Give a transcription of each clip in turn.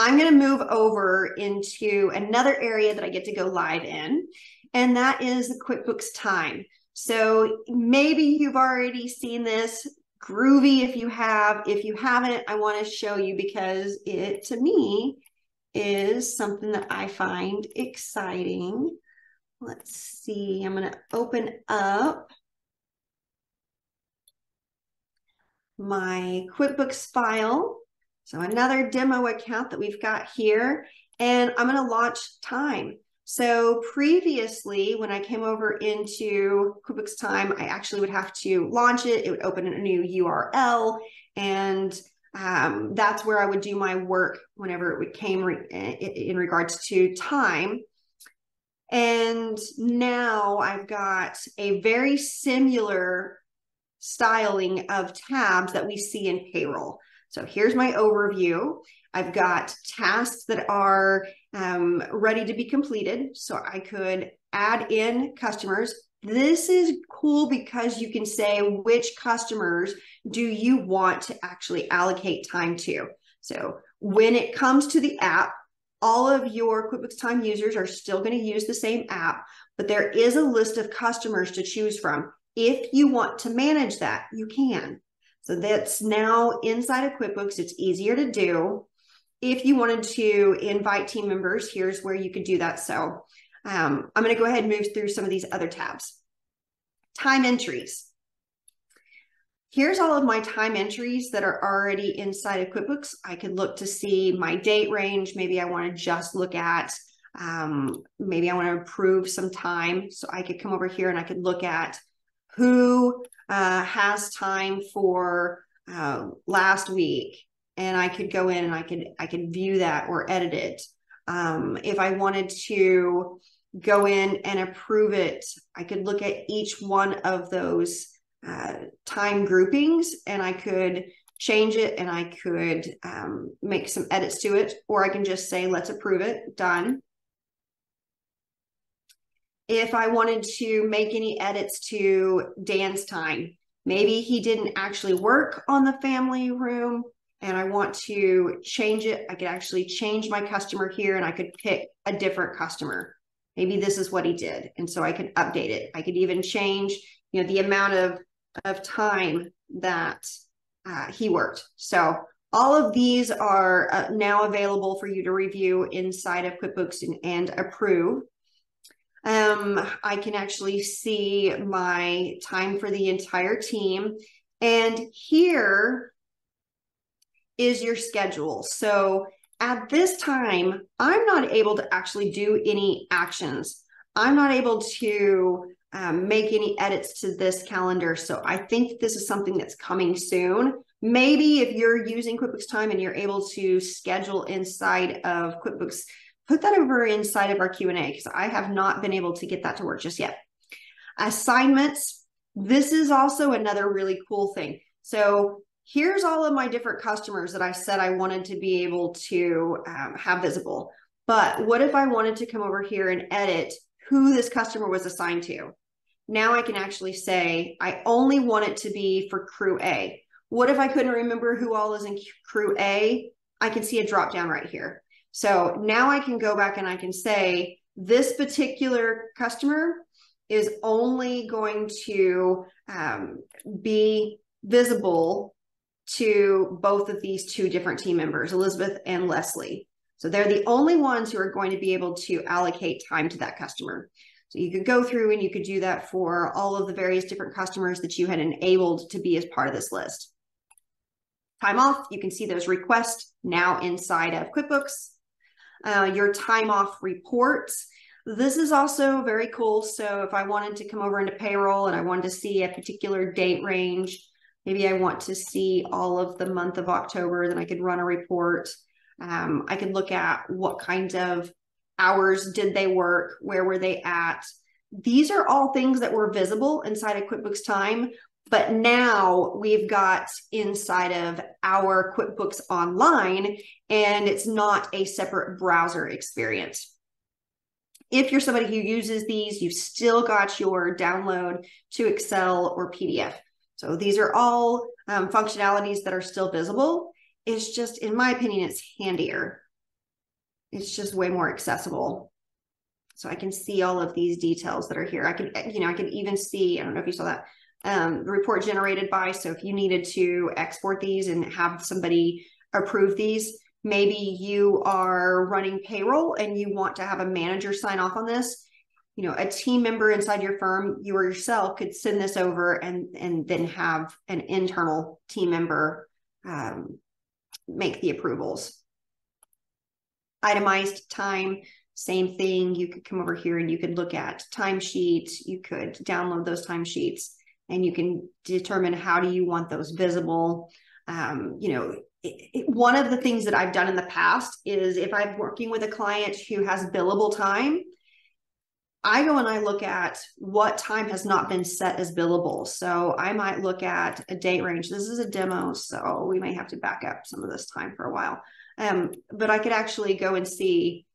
I'm going to move over into another area that I get to go live in, and that is the QuickBooks Time. So maybe you've already seen this. Groovy if you have. If you haven't, I want to show you because it, to me, is something that I find exciting. Let's see. I'm going to open up my QuickBooks file. So another demo account that we've got here, and I'm going to launch Time. So previously, when I came over into QuickBooks Time, I actually would have to launch it. It would open a new URL, and that's where I would do my work whenever it came in regards to time. And now I've got a very similar styling of tabs that we see in payroll. So here's my overview. I've got tasks that are ready to be completed. So I could add in customers. This is cool because you can say which customers do you want to actually allocate time to. So when it comes to the app, all of your QuickBooks Time users are still going to use the same app, but there is a list of customers to choose from. If you want to manage that, you can. So that's now inside of QuickBooks. It's easier to do. If you wanted to invite team members, here's where you could do that. So I'm going to go ahead and move through some of these other tabs. Time entries. Here's all of my time entries that are already inside of QuickBooks. I could look to see my date range. Maybe I want to just look at, maybe I want to approve some time. So I could come over here and I could look at who has time for last week. And I could go in and I could view that or edit it. If I wanted to go in and approve it, I could look at each one of those time groupings, and I could change it, and I could make some edits to it, or I can just say, let's approve it, done. If I wanted to make any edits to Dan's time, maybe he didn't actually work on the family room, and I want to change it, I could actually change my customer here, and I could pick a different customer. Maybe this is what he did, and so I could update it. I could even change, the amount of time that he worked. So all of these are now available for you to review inside of QuickBooks and approve. I can actually see my time for the entire team. And here is your schedule. So at this time, I'm not able to actually do any actions. I'm not able to make any edits to this calendar. So I think this is something that's coming soon. Maybe if you're using QuickBooks Time and you're able to schedule inside of QuickBooks, put that over inside of our Q&A because I have not been able to get that to work just yet. Assignments. This is also another really cool thing. So here's all of my different customers that I said I wanted to be able to have visible. But what if I wanted to come over here and edit who this customer was assigned to? Now I can actually say, I only want it to be for crew A. What if I couldn't remember who all is in crew A? I can see a drop down right here. So now I can go back and I can say, this particular customer is only going to be visible to both of these two different team members, Elizabeth and Leslie. So they're the only ones who are going to be able to allocate time to that customer. So you could go through and you could do that for all of the various different customers that you had enabled to be as part of this list. Time off, you can see those requests now inside of QuickBooks. Your time off reports. This is also very cool. So if I wanted to come over into payroll and I wanted to see a particular date range, maybe I want to see all of the month of October, then I could run a report. I could look at what kind of hours did they work, where were they at. These are all things that were visible inside of QuickBooks Time, but now we've got inside of our QuickBooks Online, and it's not a separate browser experience. If you're somebody who uses these, you've still got your download to Excel or PDF. So these are all functionalities that are still visible. It's just, in my opinion, it's handier. it's just way more accessible. So I can see all of these details that are here. I can, I can even see, I don't know if you saw that, the report generated by. So if you needed to export these and have somebody approve these, maybe you are running payroll and you want to have a manager sign off on this. A team member inside your firm, you or yourself could send this over and then have an internal team member make the approvals. Itemized time, same thing. You could come over here and you could look at timesheets. You could download those timesheets and you can determine how do you want those visible. One of the things that I've done in the past is if I'm working with a client who has billable time, I go and I look at what time has not been set as billable. So I might look at a date range. This is a demo, so we may have to back up some of this time for a while. But I could actually go and see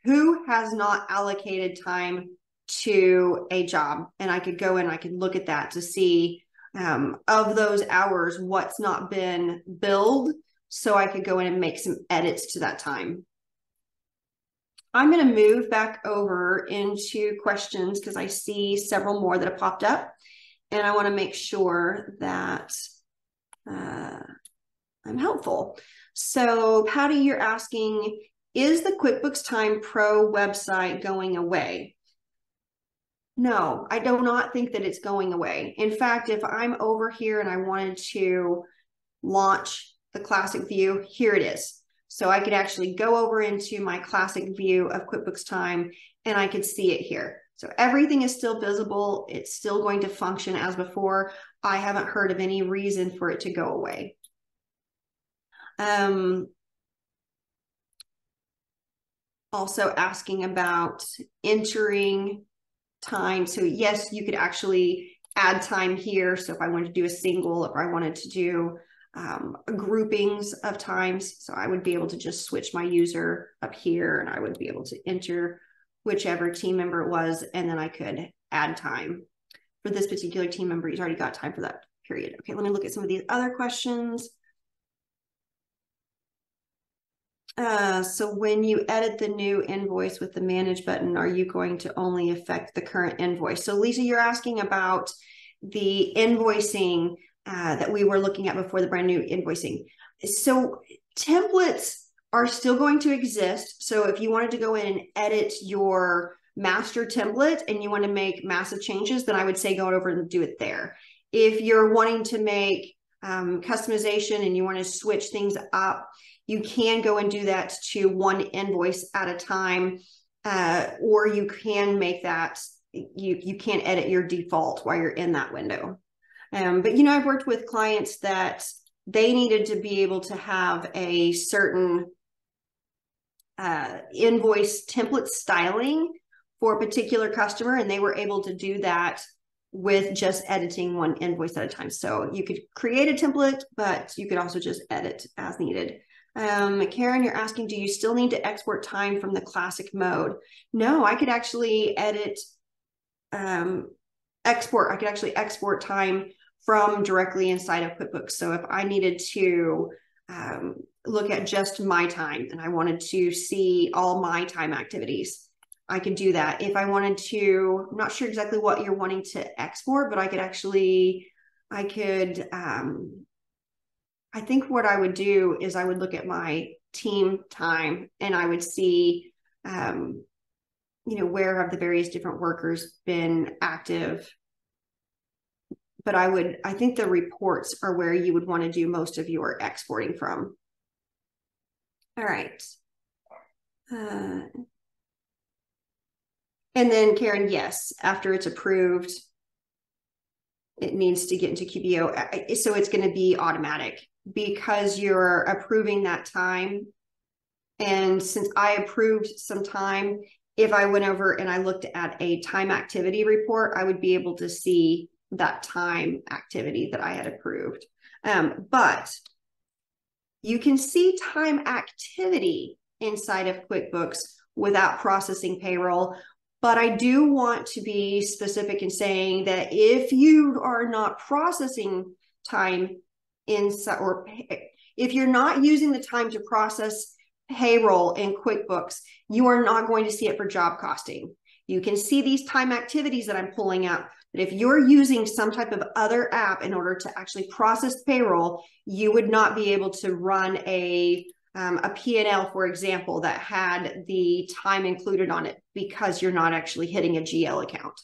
who has not allocated time to a job. And I could go in, I could look at that to see of those hours, what's not been billed. So I could go in and make some edits to that time. I'm going to move back over into questions because I see several more that have popped up. And I want to make sure that I'm helpful. So Patty, you're asking, is the QuickBooks Time Pro website going away? No, I do not think that it's going away. In fact, if I'm over here and I wanted to launch the classic view, here it is. So I could actually go over into my classic view of QuickBooks Time and I could see it here. So everything is still visible. It's still going to function as before. I haven't heard of any reason for it to go away. Also asking about entering time. So yes, you could actually add time here. So if I wanted to do a single, if I wanted to do groupings of times, so I would be able to just switch my user up here and I would be able to enter whichever team member it was, and then I could add time. For this particular team member, he's already got time for that period. Okay, let me look at some of these other questions. So when you edit the new invoice with the manage button, are you going to only affect the current invoice? So Lisa, you're asking about the invoicing that we were looking at before, the brand new invoicing. So templates are still going to exist. So if you wanted to go in and edit your master template and you want to make massive changes, then I would say go over and do it there. If you're wanting to make customization and you want to switch things up, you can go and do that to one invoice at a time, or you can make that, you can edit your default while you're in that window. But, I've worked with clients that they needed to be able to have a certain invoice template styling for a particular customer, and they were able to do that with just editing one invoice at a time. So you could create a template, but you could also just edit as needed. Karen, you're asking, do you still need to export time from the classic mode? No, I could actually edit, I could actually export time from directly inside of QuickBooks. So if I needed to look at just my time and I wanted to see all my time activities, I could do that. If I wanted to, I'm not sure exactly what you're wanting to export, but I could actually, I think what I would do is I would look at my team time and I would see, where have the various different workers been active. But I think the reports are where you would want to do most of your exporting from. All right. And then Karen, yes, after it's approved, it needs to get into QBO. So it's going to be automatic because you're approving that time. And since I approved some time, if I went over and I looked at a time activity report, I would be able to see that time activity that I had approved. But you can see time activity inside of QuickBooks without processing payroll. But I do want to be specific in saying that if you are not processing time inside, or if you're not using the time to process payroll in QuickBooks, you are not going to see it for job costing. You can see these time activities that I'm pulling out. But if you're using some type of other app in order to actually process payroll, you would not be able to run a P&L, for example, that had the time included on it because you're not actually hitting a GL account.